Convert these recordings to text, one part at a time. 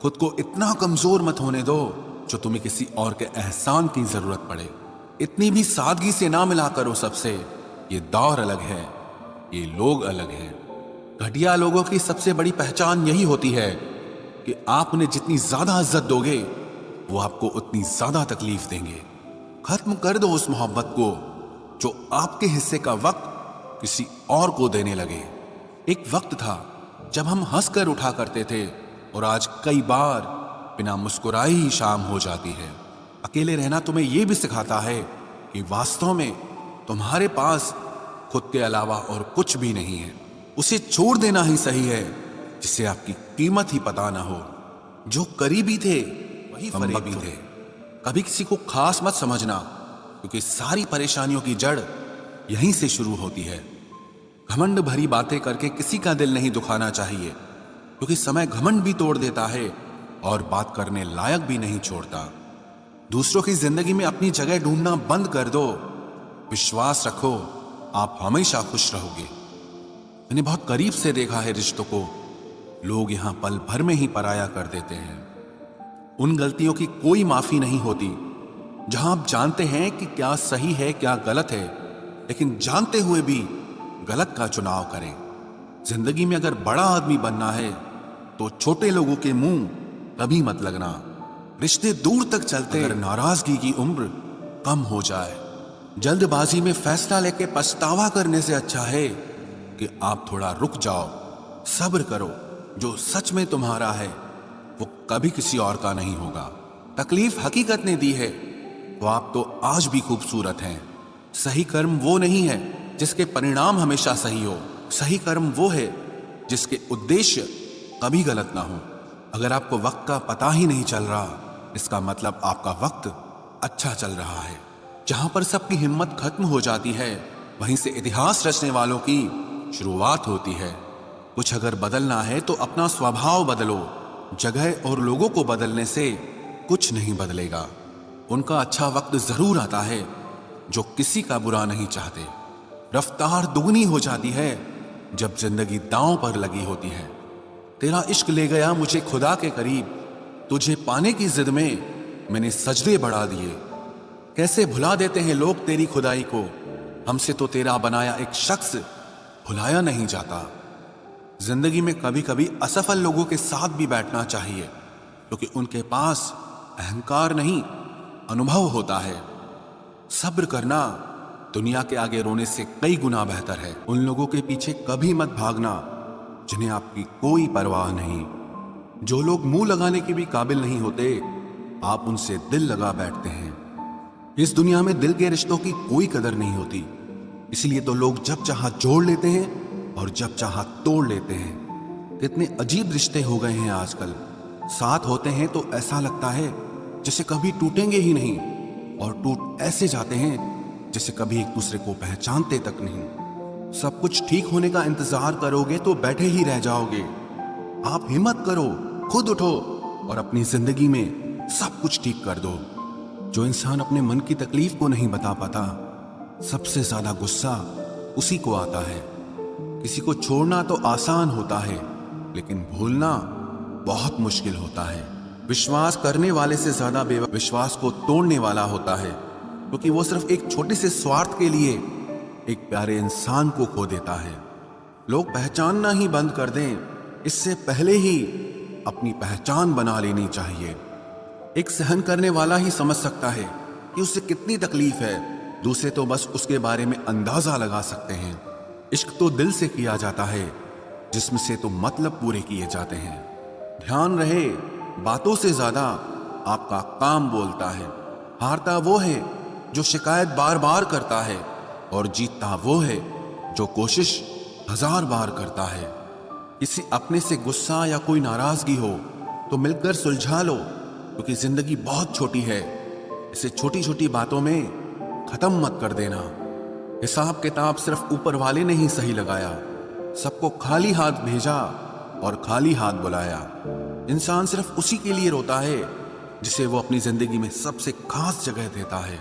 खुद को इतना कमजोर मत होने दो जो तुम्हें किसी और के एहसान की जरूरत पड़े। इतनी भी सादगी से ना मिला करो सबसे। ये दौर अलग है, ये लोग अलग हैं। घटिया लोगों की सबसे बड़ी पहचान यही होती है कि आप उन्हें जितनी ज्यादा इज्जत दोगे वो आपको उतनी ज्यादा तकलीफ देंगे। खत्म कर दो उस मोहब्बत को जो आपके हिस्से का वक्त किसी और को देने लगे। एक वक्त था जब हम हंसकर उठा करते थे और आज कई बार बिना मुस्कुराए ही शाम हो जाती है। अकेले रहना तुम्हें यह भी सिखाता है कि वास्तव में तुम्हारे पास खुद के अलावा और कुछ भी नहीं है। उसे छोड़ देना ही सही है जिससे आपकी कीमत ही पता ना हो। जो करीबी थे वही फरेबी थे। कभी किसी को खास मत समझना क्योंकि सारी परेशानियों की जड़ यहीं से शुरू होती है। घमंड भरी बातें करके किसी का दिल नहीं दुखाना चाहिए क्योंकि समय घमंड भी तोड़ देता है और बात करने लायक भी नहीं छोड़ता। दूसरों की जिंदगी में अपनी जगह ढूंढना बंद कर दो। विश्वास रखो, आप हमेशा खुश रहोगे। मैंने बहुत करीब से देखा है रिश्तों को। लोग यहां पल भर में ही पराया कर देते हैं। उन गलतियों की कोई माफी नहीं होती जहां आप जानते हैं कि क्या सही है क्या गलत है, लेकिन जानते हुए भी गलत का चुनाव करें। जिंदगी में अगर बड़ा आदमी बनना है तो छोटे लोगों के मुंह कभी मत लगना। रिश्ते दूर तक चलते अगर नाराजगी की उम्र कम हो जाए। जल्दबाजी में फैसला लेके पछतावा करने से अच्छा है कि आप थोड़ा रुक जाओ, सब्र करो। जो सच में तुम्हारा है वो कभी किसी और का नहीं होगा। तकलीफ हकीकत ने दी है तो आप तो आज भी खूबसूरत हैं। सही कर्म वो नहीं है जिसके परिणाम हमेशा सही हो। सही कर्म वो है जिसके उद्देश्य कभी गलत ना हो। अगर आपको वक्त का पता ही नहीं चल रहा, इसका मतलब आपका वक्त अच्छा चल रहा है। जहां पर सबकी हिम्मत खत्म हो जाती है वहीं से इतिहास रचने वालों की शुरुआत होती है। कुछ अगर बदलना है तो अपना स्वभाव बदलो। जगह और लोगों को बदलने से कुछ नहीं बदलेगा। उनका अच्छा वक्त जरूर आता है जो किसी का बुरा नहीं चाहते। रफ्तार दुगनी हो जाती है जब जिंदगी दांव पर लगी होती है। तेरा इश्क ले गया मुझे खुदा के करीब। तुझे पाने की जिद में मैंने सजदे बढ़ा दिए। कैसे भुला देते हैं लोग तेरी खुदाई को। हमसे तो तेरा बनाया एक शख्स भुलाया नहीं जाता। जिंदगी में कभी कभी असफल लोगों के साथ भी बैठना चाहिए क्योंकि उनके पास अहंकार नहीं अनुभव होता है। सब्र करना दुनिया के आगे रोने से कई गुना बेहतर है। उन लोगों के पीछे कभी मत भागना जिन्हें आपकी कोई परवाह नहीं। जो लोग मुंह लगाने के भी काबिल नहीं होते, आप उनसे दिल लगा बैठते हैं। इस दुनिया में दिल के रिश्तों की कोई कदर नहीं होती, इसलिए तो लोग जब चाहा जोड़ लेते हैं और जब चाहा तोड़ लेते हैं। कितने अजीब रिश्ते हो गए हैं आजकल। साथ होते हैं तो ऐसा लगता है जैसे कभी टूटेंगे ही नहीं, और टूट ऐसे जाते हैं जैसे कभी एक दूसरे को पहचानते तक नहीं। सब कुछ ठीक होने का इंतजार करोगे तो बैठे ही रह जाओगे। आप हिम्मत करो, खुद उठो और अपनी जिंदगी में सब कुछ ठीक कर दो। जो इंसान अपने मन की तकलीफ को नहीं बता पाता, सबसे ज्यादा गुस्सा उसी को आता है। किसी को छोड़ना तो आसान होता है लेकिन भूलना बहुत मुश्किल होता है। विश्वास करने वाले से ज्यादा विश्वास को तोड़ने वाला होता है, क्योंकि वो सिर्फ एक छोटे से स्वार्थ के लिए एक प्यारे इंसान को खो देता है। लोग पहचानना ही बंद कर दें इससे पहले ही अपनी पहचान बना लेनी चाहिए। एक सहन करने वाला ही समझ सकता है कि उसे कितनी तकलीफ है, दूसरे तो बस उसके बारे में अंदाजा लगा सकते हैं। इश्क तो दिल से किया जाता है, जिस्म से तो मतलब पूरे किए जाते हैं। ध्यान रहे, बातों से ज्यादा आपका काम बोलता है। हारता वो है जो शिकायत बार बार करता है और जीतता वो है जो कोशिश 1000 बार करता है। किसी अपने से गुस्सा या कोई नाराजगी हो तो मिलकर सुलझा लो, क्योंकि जिंदगी बहुत छोटी है। इसे छोटी छोटी बातों में खत्म मत कर देना। हिसाब किताब सिर्फ ऊपर वाले ने ही सही लगाया। सबको खाली हाथ भेजा और खाली हाथ बुलाया। इंसान सिर्फ उसी के लिए रोता है जिसे वो अपनी जिंदगी में सबसे खास जगह देता है।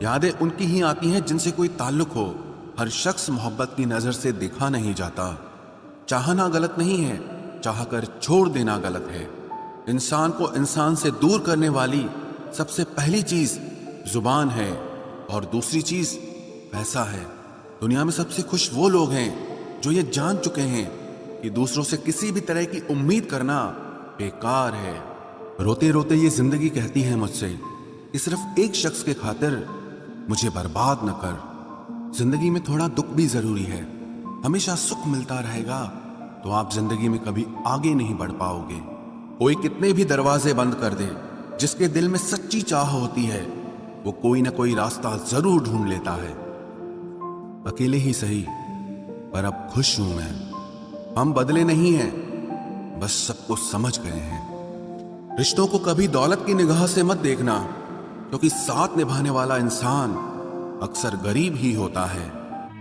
यादें उनकी ही आती हैं जिनसे कोई ताल्लुक हो। हर शख्स मोहब्बत की नजर से देखा नहीं जाता। चाहना गलत नहीं है, चाहकर छोड़ देना गलत है। इंसान को इंसान से दूर करने वाली सबसे पहली चीज जुबान है और दूसरी चीज पैसा है। दुनिया में सबसे खुश वो लोग हैं जो ये जान चुके हैं कि दूसरों से किसी भी तरह की उम्मीद करना बेकार है। रोते रोते ये जिंदगी कहती है मुझसे कि सिर्फ एक शख्स के खातिर मुझे बर्बाद न कर। जिंदगी में थोड़ा दुख भी जरूरी है। हमेशा सुख मिलता रहेगा तो आप जिंदगी में कभी आगे नहीं बढ़ पाओगे। कोई कितने भी दरवाजे बंद कर दे, जिसके दिल में सच्ची चाह होती है वो कोई ना कोई रास्ता जरूर ढूंढ लेता है। अकेले ही सही, पर अब खुश हूं मैं। हम बदले नहीं हैं, बस सबको समझ गए हैं। रिश्तों को कभी दौलत की निगाह से मत देखना, क्योंकि साथ निभाने वाला इंसान अक्सर गरीब ही होता है।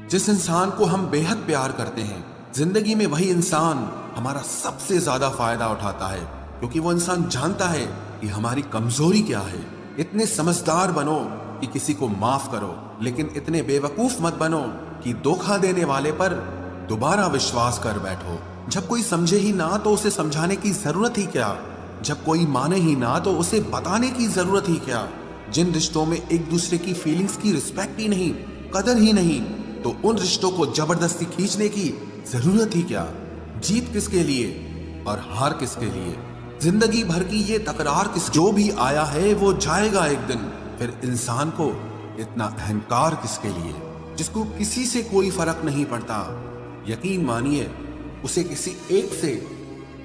जिस इंसान को हम बेहद प्यार करते हैं, जिंदगी में वही इंसान हमारा सबसे ज्यादा फायदा उठाता है, क्योंकि वो इंसान जानता है कि हमारी कमजोरी क्या है। इतने समझदार बनो कि किसी को माफ करो, लेकिन इतने बेवकूफ मत बनो कि धोखा देने वाले पर दोबारा विश्वास कर बैठो। जब कोई समझे ही ना तो उसे समझाने की जरूरत ही क्या। जब कोई माने ही ना तो उसे बताने की जरूरत ही क्या। जिन रिश्तों में एक दूसरे की फीलिंग्स की रिस्पेक्ट ही नहीं, कदर ही नहीं, तो उन रिश्तों को जबरदस्ती खींचने की जरूरत ही क्या। जीत किसके लिए और हार किसके लिए। जिंदगी भर की ये तकरार किस, जो भी आया है वो जाएगा एक दिन। फिर इंसान को इतना अहंकार किसके लिए, जिसको किसी से कोई फर्क नहीं पड़ता। यकीन मानिए उसे किसी एक से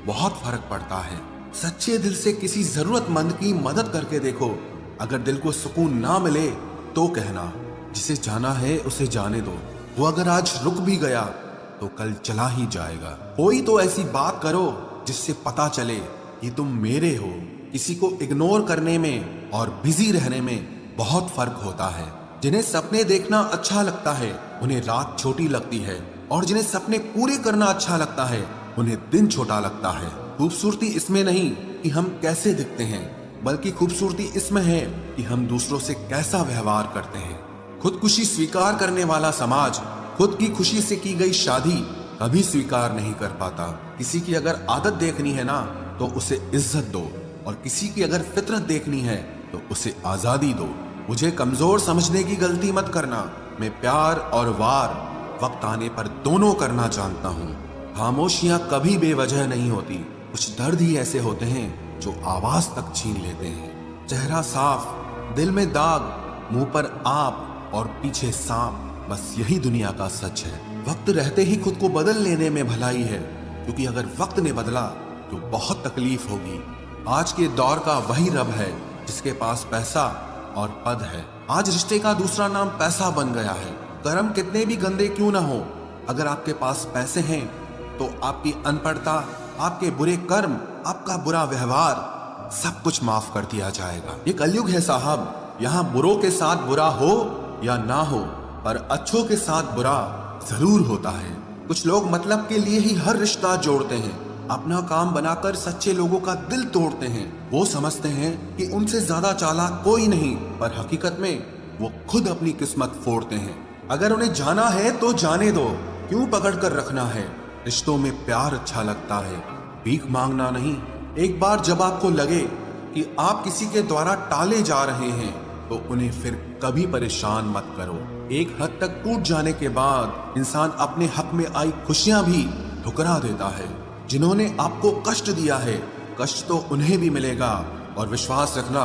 बहुत फर्क पड़ता है। सच्चे दिल से किसी जरूरतमंद की मदद करके देखो। अगर दिल को सुकून ना मिले तो कहना, जिसे जाना है उसे जाने दो। वो अगर आज रुक भी गया तो कल चला ही जाएगा। कोई तो ऐसी बात करो जिससे पता चले कि तुम मेरे हो। किसी को इग्नोर करने में और बिजी रहने में बहुत फर्क होता है। जिन्हें सपने देखना अच्छा लगता है उन्हें रात छोटी लगती है, और जिन्हें सपने पूरे करना अच्छा लगता है उन्हें दिन छोटा लगता है। खूबसूरती इसमें नहीं कि हम कैसे दिखते हैं, बल्कि खूबसूरती इसमें है कि हम दूसरों से कैसा व्यवहार करते हैं। खुदकुशी स्वीकार करने वाला समाज खुद की खुशी से की गई शादी कभी स्वीकार नहीं कर पाता। किसी की अगर आदत देखनी है ना तो उसे इज्जत दो, और किसी की अगर फितरत देखनी है तो उसे आजादी दो। मुझे कमजोर समझने की गलती मत करना। मैं प्यार और वार वक्त आने पर दोनों करना जानता हूँ। खामोशियां कभी बेवजह नहीं होती। कुछ दर्द ही ऐसे होते हैं जो आवाज तक छीन लेते हैं। चेहरा साफ, दिल में दाग, मुंह पर आप और पीछे सांप, बस यही दुनिया का सच है। वक्त रहते ही खुद को बदल लेने में भलाई है, क्योंकि अगर वक्त ने बदला तो बहुत तकलीफ होगी। आज के दौर का वही रब है जिसके पास पैसा और पद है। आज रिश्ते का दूसरा नाम पैसा बन गया है। कर्म कितने भी गंदे क्यों ना हो, अगर आपके पास पैसे हैं तो आपकी अनपढ़ता, आपके बुरे कर्म, आपका बुरा व्यवहार सब कुछ माफ कर दिया जाएगा। ये कलयुग है साहब, यहाँ बुरों के साथ बुरा हो या ना हो, पर अच्छों के साथ बुरा जरूर होता है। कुछ लोग मतलब के लिए ही हर रिश्ता जोड़ते हैं, अपना काम बनाकर सच्चे लोगों का दिल तोड़ते हैं। वो समझते हैं कि उनसे ज्यादा चालाक कोई नहीं, पर हकीकत में वो खुद अपनी किस्मत फोड़ते हैं। अगर उन्हें जाना है तो जाने दो, क्यों पकड़ कर रखना है। रिश्तों में प्यार अच्छा लगता है, भीख मांगना नहीं। एक बार जब आपको लगे कि आप किसी के द्वारा टाले जा रहे हैं तो उन्हें फिर कभी परेशान मत करो। एक हद तक टूट जाने के बाद इंसान अपने हक में आई खुशियां भी ठुकरा देता है। जिन्होंने आपको कष्ट दिया है, कष्ट तो उन्हें भी मिलेगा, और विश्वास रखना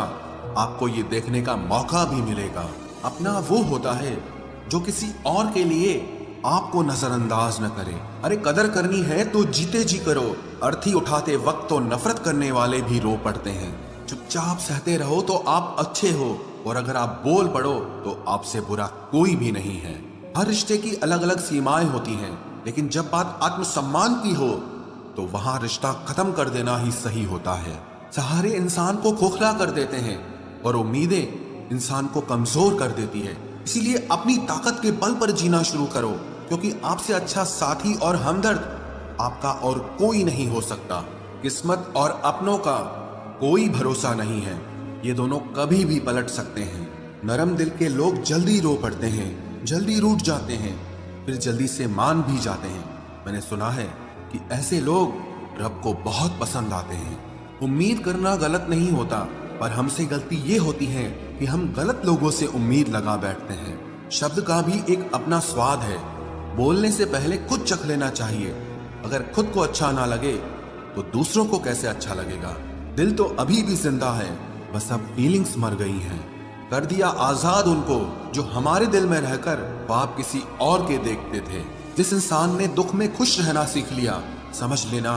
आपको ये देखने का मौका भी मिलेगा। अपना वो होता है जो किसी और के लिए आपको नजरअंदाज न करे। अरे कदर करनी है तो जीते जी करो। अर्थी उठाते वक्त तो नफरत करने वाले भी रो पड़ते हैं। चुपचाप सहते रहो तो आप अच्छे हो, और अगर आप बोल पड़ो तो आपसे बुरा कोई भी नहीं है। हर रिश्ते की अलग अलग सीमाएं होती हैं, लेकिन जब बात आत्मसम्मान की हो तो वहां रिश्ता खत्म कर देना ही सही होता है। सहारे इंसान को खोखला कर देते हैं और उम्मीदें इंसान को कमजोर कर देती है। इसीलिए अपनी ताकत के बल पर जीना शुरू करो, क्योंकि आपसे अच्छा साथी और हमदर्द आपका और कोई नहीं हो सकता। किस्मत और अपनों का कोई भरोसा नहीं है, ये दोनों कभी भी पलट सकते हैं। नरम दिल के लोग जल्दी रो पड़ते हैं, जल्दी रूठ जाते हैं, फिर जल्दी से मान भी जाते हैं। मैंने सुना है कि ऐसे लोग रब को बहुत पसंद आते हैं। उम्मीद करना गलत नहीं होता, पर हमसे गलती ये होती है कि हम गलत लोगों से उम्मीद लगा बैठते हैं। शब्द का भी एक अपना स्वाद है। बोलने से पहले खुद चख लेना चाहिए। अगर खुद को अच्छा ना लगे तो दूसरों को कैसे अच्छा लगेगा। दिल तो अभी भी जिंदा है, बस अब फीलिंग्स मर गई हैं। कर दिया आजाद उनको जो हमारे दिल में रहकर पाप किसी और के देखते थे। जिस इंसान ने दुख में खुश रहना सीख लिया, समझ लेना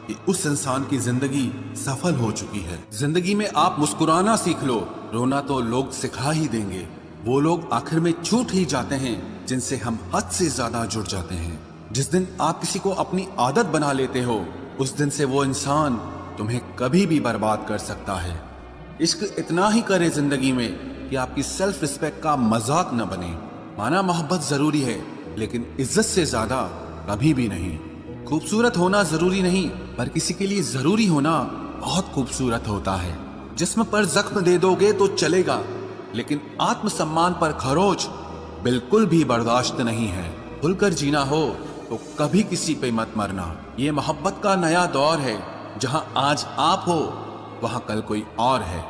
कि उस इंसान की जिंदगी सफल हो चुकी है। जिंदगी में आप मुस्कुराना सीख लो, रोना तो लोग सिखा ही देंगे। वो लोग आखिर में छूट ही जाते हैं जिनसे हम हद से ज्यादा जुड़ जाते हैं। जिस दिन आप किसी को अपनी आदत बना लेते हो, उस दिन से वो इंसान तुम्हें कभी भी बर्बाद कर सकता है। इश्क इतना ही करे जिंदगी में कि आपकी सेल्फ रिस्पेक्ट का मजाक न बने। माना मोहब्बत जरूरी है, लेकिन इज्जत से ज्यादा कभी भी नहीं। खूबसूरत होना जरूरी नहीं, पर किसी के लिए जरूरी होना बहुत खूबसूरत होता है। जिस्म पर जख्म दे दोगे तो चलेगा, लेकिन आत्मसम्मान पर खरोच बिल्कुल भी बर्दाश्त नहीं है। खुलकर जीना हो तो कभी किसी पे मत मरना। ये मोहब्बत का नया दौर है, जहां आज आप हो वहां कल कोई और है।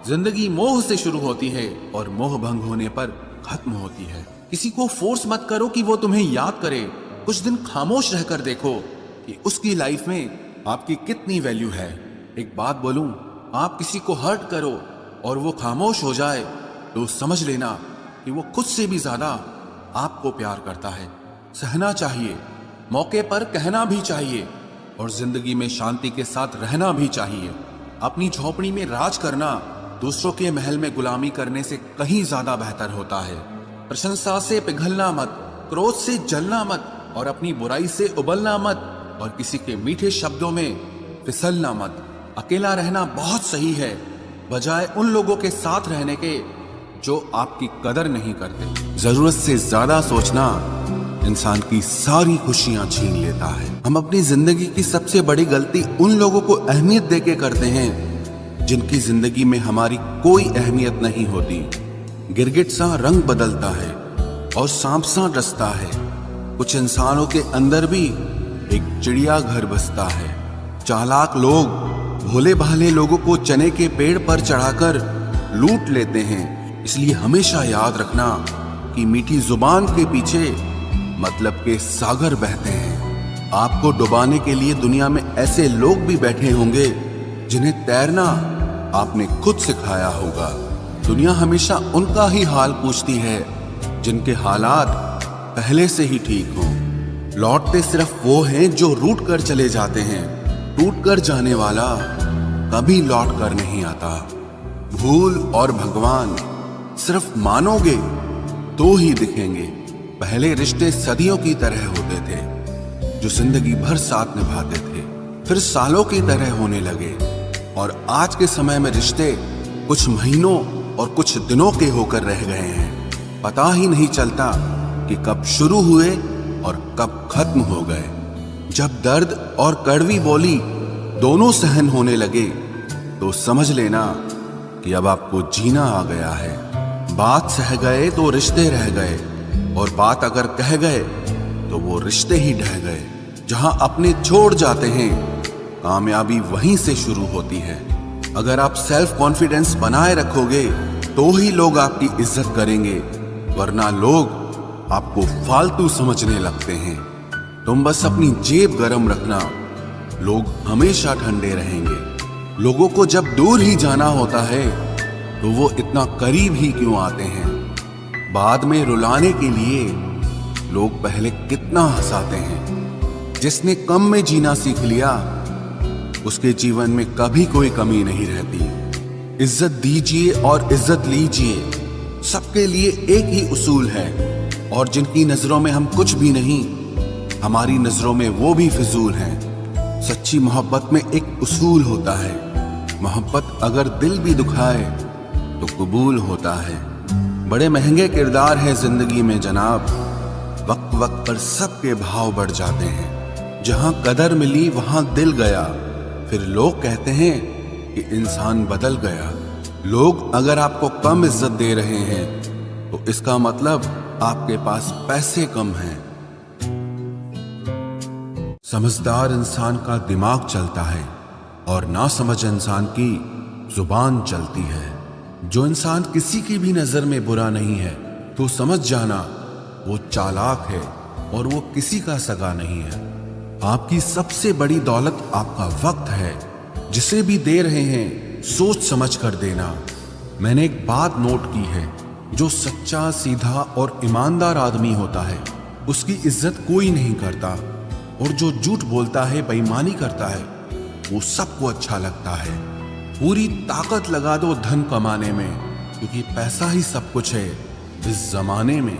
जिंदगी मोह से शुरू होती है और मोह भंग होने पर खत्म होती है। किसी को फोर्स मत करो कि वो तुम्हें याद करे। कुछ दिन खामोश रहकर देखो कि उसकी लाइफ में आपकी कितनी वैल्यू है। एक बात बोलूं, आप किसी को हर्ट करो और वो खामोश हो जाए तो समझ लेना कि वो खुद से भी ज्यादा आपको प्यार करता है। सहना चाहिए, मौके पर कहना भी चाहिए, और जिंदगी में शांति के साथ रहना भी चाहिए। अपनी झोपड़ी में राज करना दूसरों के महल में गुलामी करने से कहीं ज्यादा बेहतर होता है। प्रशंसा से पिघलना मत, क्रोध से जलना मत, और अपनी बुराई से उबलना मत, और किसी के मीठे शब्दों में फिसलना मत। अकेला रहना बहुत सही है, बजाय उन लोगों के साथ रहने के जो आपकी कदर नहीं करते। जरूरत से ज्यादा सोचना इंसान की सारी खुशियां छीन लेता है। हम अपनी जिंदगी की सबसे बड़ी गलती उन लोगों को अहमियत देके करते हैं जिनकी जिंदगी में हमारी कोई अहमियत नहीं होती। गिरगिट सा रंग बदलता है और सांप सा डसता है। कुछ इंसानों के अंदर भी एक चिड़िया घर बसता है। चालाक लोग भोले भाले लोगों को चने के पेड़ पर चढ़ाकर लूट लेते हैं। इसलिए हमेशा याद रखना कि मीठी जुबान के पीछे मतलब के सागर बहते हैं। आपको डुबाने के लिए दुनिया में ऐसे लोग भी बैठे होंगे जिन्हें तैरना आपने खुद सिखाया होगा। दुनिया हमेशा उनका ही हाल पूछती है जिनके हालात पहले से ही ठीक हों। लौटते सिर्फ वो हैं जो रूठ कर चले जाते हैं। टूट कर जाने वाला कभी लौट कर नहीं आता। भूल और भगवान सिर्फ मानोगे तो ही दिखेंगे। पहले रिश्ते सदियों की तरह होते थे, जो जिंदगी भर साथ निभाते थे, फिर सालों की तरह होने लगे। और आज के समय में रिश्ते कुछ महीनों और कुछ दिनों के होकर रह गए हैं। पता ही नहीं चलता कि कब शुरू हुए और कब खत्म हो गए। जब दर्द और कड़वी बोली दोनों सहन होने लगे तो समझ लेना कि अब आपको जीना आ गया है। बात सह गए तो रिश्ते रह गए, और बात अगर कह गए तो वो रिश्ते ही ढह गए। जहां अपने छोड़ जाते हैं, कामयाबी वहीं से शुरू होती है। अगर आप सेल्फ कॉन्फिडेंस बनाए रखोगे तो ही लोग आपकी इज्जत करेंगे, वरना लोग आपको फालतू समझने लगते हैं। तुम बस अपनी जेब गरम रखना, लोग हमेशा ठंडे रहेंगे। लोगों को जब दूर ही जाना होता है तो वो इतना करीब ही क्यों आते हैं। बाद में रुलाने के लिए लोग पहले कितना हंसाते हैं। जिसने कम में जीना सीख लिया उसके जीवन में कभी कोई कमी नहीं रहती। इज्जत दीजिए और इज्जत लीजिए, सबके लिए एक ही उसूल है। और जिनकी नजरों में हम कुछ भी नहीं, हमारी नजरों में वो भी फिजूल हैं। सच्ची मोहब्बत में एक उसूल होता है, मोहब्बत अगर दिल भी दुखाए तो कबूल होता है। बड़े महंगे किरदार है जिंदगी में जनाब, वक्त वक्त पर सबके भाव बढ़ जाते हैं। जहां कदर मिली वहां दिल गया, फिर लोग कहते हैं कि इंसान बदल गया। लोग अगर आपको कम इज्जत दे रहे हैं तो इसका मतलब आपके पास पैसे कम हैं। समझदार इंसान का दिमाग चलता है और ना समझ इंसान की जुबान चलती है। जो इंसान किसी की भी नजर में बुरा नहीं है तो समझ जाना वो चालाक है और वो किसी का सगा नहीं है। आपकी सबसे बड़ी दौलत आपका वक्त है। जिसे भी दे रहे हैं सोच समझ कर देना। मैंने एक बात नोट की है, जो सच्चा, सीधा और ईमानदार आदमी होता है उसकी इज्जत कोई नहीं करता, और जो झूठ बोलता है, बेईमानी करता है, वो सबको अच्छा लगता है। पूरी ताकत लगा दो धन कमाने में, क्योंकि पैसा ही सब कुछ है इस जमाने में।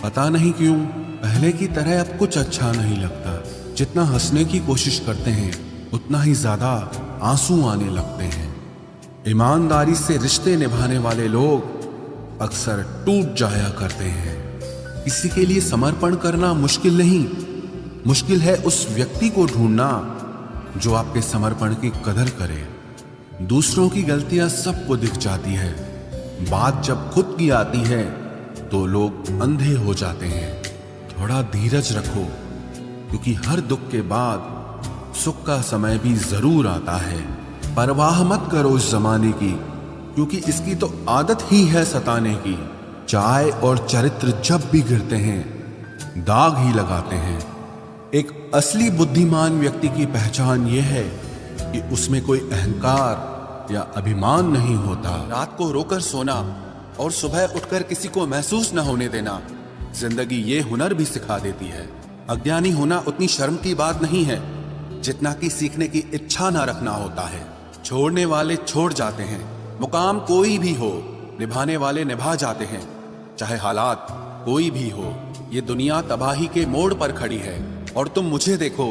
पता नहीं क्यों पहले की तरह अब कुछ अच्छा नहीं लगता। जितना हंसने की कोशिश करते हैं उतना ही ज्यादा आंसू आने लगते हैं। ईमानदारी से रिश्ते निभाने वाले लोग अक्सर टूट जाया करते हैं। किसी के लिए समर्पण करना मुश्किल नहीं, मुश्किल है उस व्यक्ति को ढूंढना जो आपके समर्पण की कदर करे। दूसरों की गलतियां सबको दिख जाती है, बात जब खुद की आती है तो लोग अंधे हो जाते हैं। थोड़ा धीरज रखो, क्योंकि हर दुख के बाद सुख का समय भी जरूर आता है। परवाह मत करो इस जमाने की, क्योंकि इसकी तो आदत ही है सताने की। चाय और चरित्र जब भी गिरते हैं दाग ही लगाते हैं। एक असली बुद्धिमान व्यक्ति की पहचान यह है कि उसमें कोई अहंकार या अभिमान नहीं होता। रात को रोकर सोना और सुबह उठकर किसी को महसूस न होने देना जिंदगी ये हुनर भी सिखा देती है। अज्ञानी होना उतनी शर्म की बात नहीं है जितना कि सीखने की इच्छा ना रखना होता है। छोड़ने वाले छोड़ जाते हैं, मुकाम कोई भी हो, निभाने वाले निभा जाते हैं, चाहे हालात कोई भी हो। ये दुनिया तबाही के मोड़ पर खड़ी है और तुम मुझे देखो,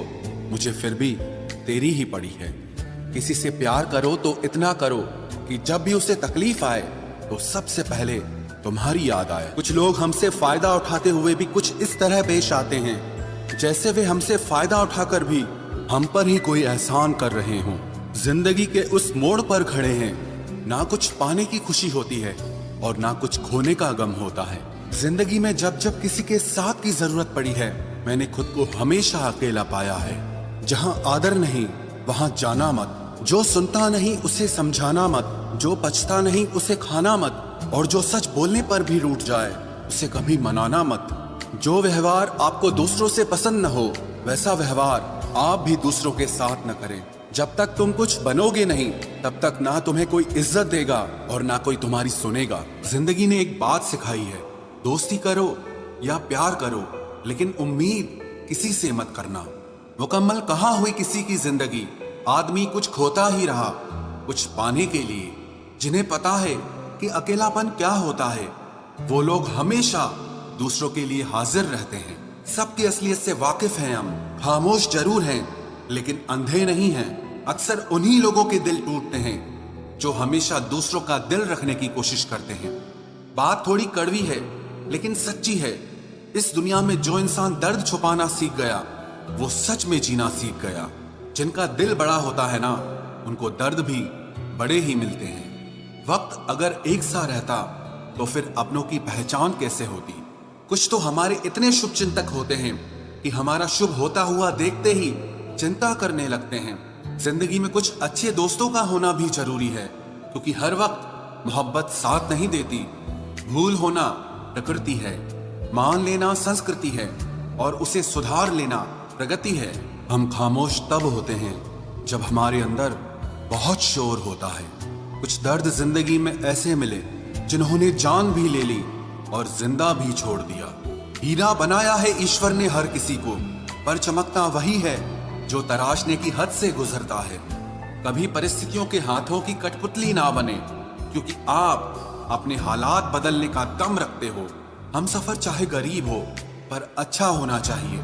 मुझे फिर भी तेरी ही पड़ी है। किसी से प्यार करो तो इतना करो कि जब भी उसे तकलीफ आए तो सबसे पहले तुम्हारी याद आए। कुछ लोग हमसे फायदा उठाते हुए भी कुछ इस तरह पेश आते हैं जैसे वे हमसे फायदा उठाकर भी हम पर ही कोई एहसान कर रहे हों। जिंदगी के उस मोड़ पर खड़े हैं, ना कुछ पाने की खुशी होती है और ना कुछ खोने का गम होता है। जिंदगी में जब जब किसी के साथ की जरूरत पड़ी है, मैंने खुद को हमेशा अकेला पाया है। जहां आदर नहीं वहां जाना मत, जो सुनता नहीं उसे समझाना मत, जो पछता नहीं उसे खाना मत, और जो सच बोलने पर भी रूठ जाए उसे कभी मनाना मत। जो व्यवहार आपको दूसरों से पसंद न हो वैसा व्यवहार आप भी दूसरों के साथ न करें। जब तक तुम कुछ बनोगे नहीं तब तक ना तुम्हें कोई इज्जत देगा और ना कोई तुम्हारी सुनेगा। जिंदगी ने एक बात सिखाई है, दोस्ती करो या प्यार करो, लेकिन उम्मीद किसी से मत करना। मुकम्मल कहाँ हुई किसी की जिंदगी, आदमी कुछ खोता ही रहा कुछ पाने के लिए। जिन्हें पता है कि अकेलापन क्या होता है, वो लोग हमेशा दूसरों के लिए हाजिर रहते हैं। सबकी असलियत से वाकिफ हैं हम, खामोश जरूर हैं लेकिन अंधे नहीं हैं। अक्सर उन्हीं लोगों के दिल टूटते हैं जो हमेशा दूसरों का दिल रखने की कोशिश करते हैं। बात थोड़ी कड़वी है लेकिन सच्ची है। इस दुनिया में जो इंसान दर्द छुपाना सीख गया वो सच में जीना सीख गया। जिनका दिल बड़ा होता है ना, उनको दर्द भी बड़े ही मिलते हैं। वक्त अगर एक सा रहता तो फिर अपनों की पहचान कैसे होती। कुछ तो हमारे इतने शुभ चिंतक होते हैं कि हमारा शुभ होता हुआ देखते ही चिंता करने लगते हैं। जिंदगी में कुछ अच्छे दोस्तों का होना भी जरूरी है, क्योंकि हर वक्त मोहब्बत साथ नहीं देती। भूल होना प्रकृति है, मान लेना संस्कृति है और उसे सुधार लेना प्रगति है। हम खामोश तब होते हैं जब हमारे अंदर बहुत शोर होता है। कुछ दर्द जिंदगी में ऐसे मिले जिन्होंने जान भी ले ली और जिंदा भी छोड़ दिया। हीरा बनाया है ईश्वर ने हर किसी को, पर चमकता वही है जो तराशने की हद से गुजरता है। कभी परिस्थितियों के हाथों की कठपुतली ना बने, क्योंकि आप अपने हालात बदलने का दम रखते हो। हम सफर चाहे गरीब हो पर अच्छा होना चाहिए,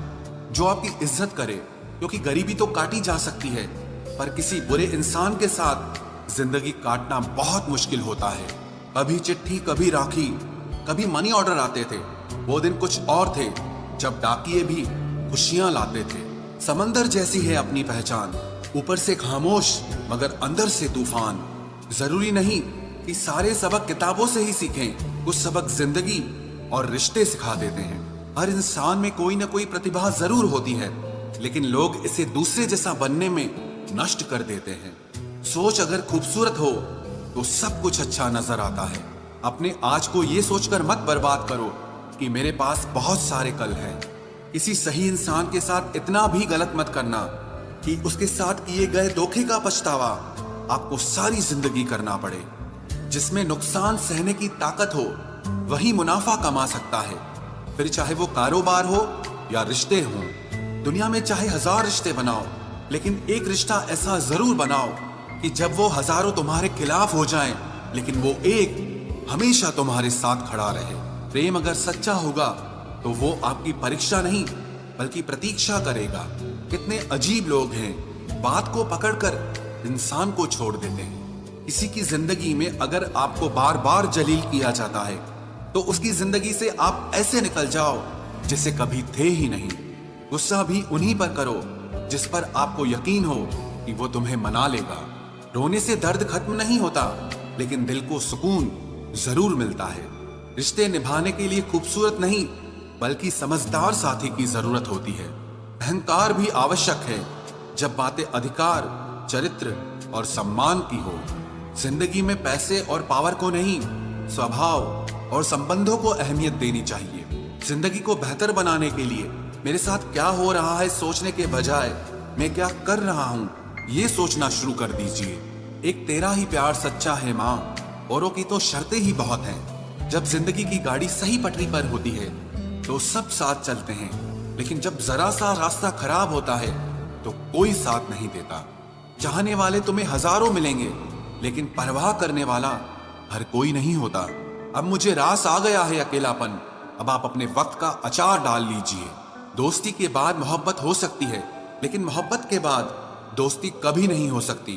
जो आपकी इज्जत करे, क्योंकि गरीबी तो काटी जा सकती है पर किसी बुरे इंसान के साथ जिंदगी काटना बहुत मुश्किल होता है। कभी चिट्ठी, कभी राखी, कभी मनी ऑर्डर आते थे। वो दिन कुछ और थे जब डाकिये भी खुशियां लाते थे। समंदर जैसी है अपनी पहचान, ऊपर से खामोश मगर अंदर से तूफान। जरूरी नहीं कि सारे सबक किताबों से ही सीखें, कुछ सबक जिंदगी और रिश्ते सिखा देते हैं। हर इंसान में कोई ना कोई प्रतिभा जरूर होती है, लेकिन लोग इसे दूसरे जैसा बनने में नष्ट कर देते हैं। सोच अगर खूबसूरत हो तो सब कुछ अच्छा नजर आता है। अपने आज को ये सोचकर मत बर्बाद करो कि मेरे पास बहुत सारे कल हैं। किसी सही इंसान के साथ इतना भी गलत मत करना कि उसके साथ किए गए धोखे का पछतावा आपको सारी जिंदगी करना पड़े। जिसमें नुकसान सहने की ताकत हो वही मुनाफा कमा सकता है, फिर चाहे वो कारोबार हो या रिश्ते हों। दुनिया में चाहे 1000 रिश्ते बनाओ, लेकिन एक रिश्ता ऐसा जरूर बनाओ कि जब वो हजारों तुम्हारे खिलाफ हो जाएं, लेकिन वो एक हमेशा तुम्हारे साथ खड़ा रहे। प्रेम अगर सच्चा होगा तो वो आपकी परीक्षा नहीं बल्कि प्रतीक्षा करेगा। कितने अजीब लोग हैं, बात को पकड़कर इंसान को छोड़ देते हैं। किसी की जिंदगी में अगर आपको बार बार जलील किया जाता है तो उसकी जिंदगी से आप ऐसे निकल जाओ जिसे कभी थे ही नहीं। गुस्सा भी उन्हीं पर करो जिस पर आपको यकीन हो कि वो तुम्हें मना लेगा। रोने से दर्द खत्म नहीं होता, लेकिन दिल को सुकून जरूर मिलता है। रिश्ते निभाने के लिए खूबसूरत नहीं बल्कि समझदार साथी की जरूरत होती है। अहंकार भी आवश्यक है जब बातें अधिकार, चरित्र और सम्मान की हो। जिंदगी में पैसे और पावर को नहीं, स्वभाव और संबंधों को अहमियत देनी चाहिए। जिंदगी को बेहतर बनाने के लिए मेरे साथ क्या हो रहा है सोचने के बजाय मैं क्या कर रहा हूँ ये सोचना शुरू कर दीजिए। एक तेरा ही प्यार सच्चा है माँ, औरों की तो शर्तें ही बहुत हैं। जब जिंदगी की गाड़ी सही पटरी पर होती है तो सब साथ चलते हैं, लेकिन जब जरा सा रास्ता खराब होता है तो कोई साथ नहीं देता। चाहने वाले तुम्हें हजारों मिलेंगे, लेकिन परवाह करने वाला हर कोई नहीं होता। अब मुझे रास आ गया है अकेलापन, अब आप अपने वक्त का अचार डाल लीजिए। दोस्ती के बाद मोहब्बत हो सकती है, लेकिन मोहब्बत के बाद दोस्ती कभी नहीं हो सकती,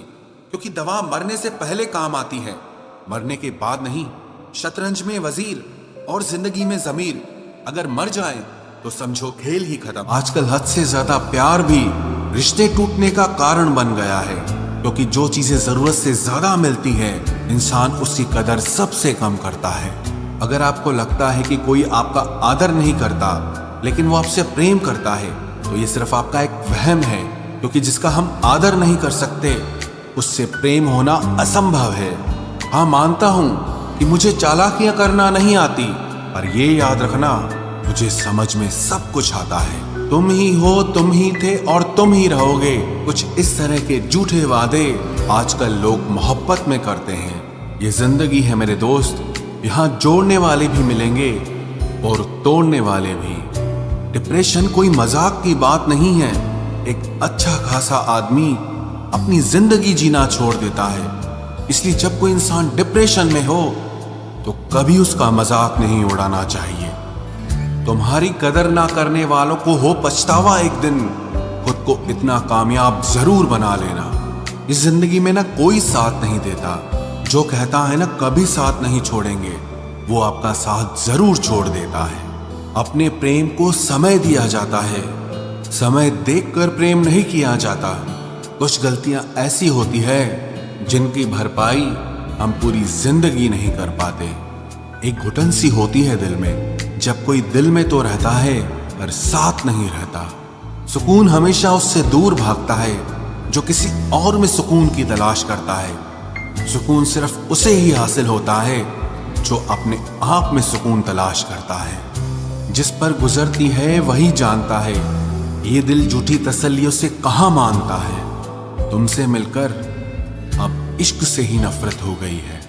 क्योंकि दवा मरने से पहले काम आती है, मरने के बाद नहीं। शतरंज में वजीर और जिंदगी में जमीर अगर मर जाए तो समझो खेल ही खत्म। आजकल हद से ज्यादा प्यार भी रिश्ते टूटने का कारण बन गया है, क्योंकि जो चीजें जरूरत से ज्यादा मिलती है इंसान उसकी कदर सबसे कम करता है। अगर आपको लगता है कि कोई आपका आदर नहीं करता लेकिन वो आपसे प्रेम करता है तो ये सिर्फ आपका एक वहम है, क्योंकि जिसका हम आदर नहीं कर सकते उससे प्रेम होना असंभव है। हाँ, मानता हूं कि मुझे चालाकियां करना नहीं आती, पर ये याद रखना मुझे समझ में सब कुछ आता है। तुम ही हो, तुम ही थे और तुम ही रहोगे। कुछ इस तरह के झूठे वादे आजकल लोग मोहब्बत में करते हैं। ये जिंदगी है मेरे दोस्त, यहाँ जोड़ने वाले भी मिलेंगे और तोड़ने वाले भी। डिप्रेशन कोई मजाक की बात नहीं है। एक अच्छा खासा आदमी अपनी जिंदगी जीना छोड़ देता है। इसलिए जब कोई इंसान डिप्रेशन में हो तो कभी उसका मजाक नहीं उड़ाना चाहिए। तुम्हारी कदर ना करने वालों को हो पछतावा एक दिन, खुद को इतना कामयाब जरूर बना लेना। इस जिंदगी में ना कोई साथ नहीं देता, जो कहता है ना कभी साथ नहीं छोड़ेंगे, वो आपका साथ जरूर छोड़ देता है। अपने प्रेम को समय दिया जाता है, समय देखकर प्रेम नहीं किया जाता। कुछ गलतियां ऐसी होती है जिनकी भरपाई हम पूरी जिंदगी नहीं कर पाते। एक घुटन सी होती है दिल में, जब कोई दिल में तो रहता है पर साथ नहीं रहता। सुकून हमेशा उससे दूर भागता है जो किसी और में सुकून की तलाश करता है। सुकून सिर्फ उसे ही हासिल होता है जो अपने आप में सुकून तलाश करता है। जिस पर गुजरती है वही जानता है, ये दिल झूठी तसल्लियों से कहाँ मानता है। तुमसे मिलकर अब इश्क से ही नफरत हो गई है।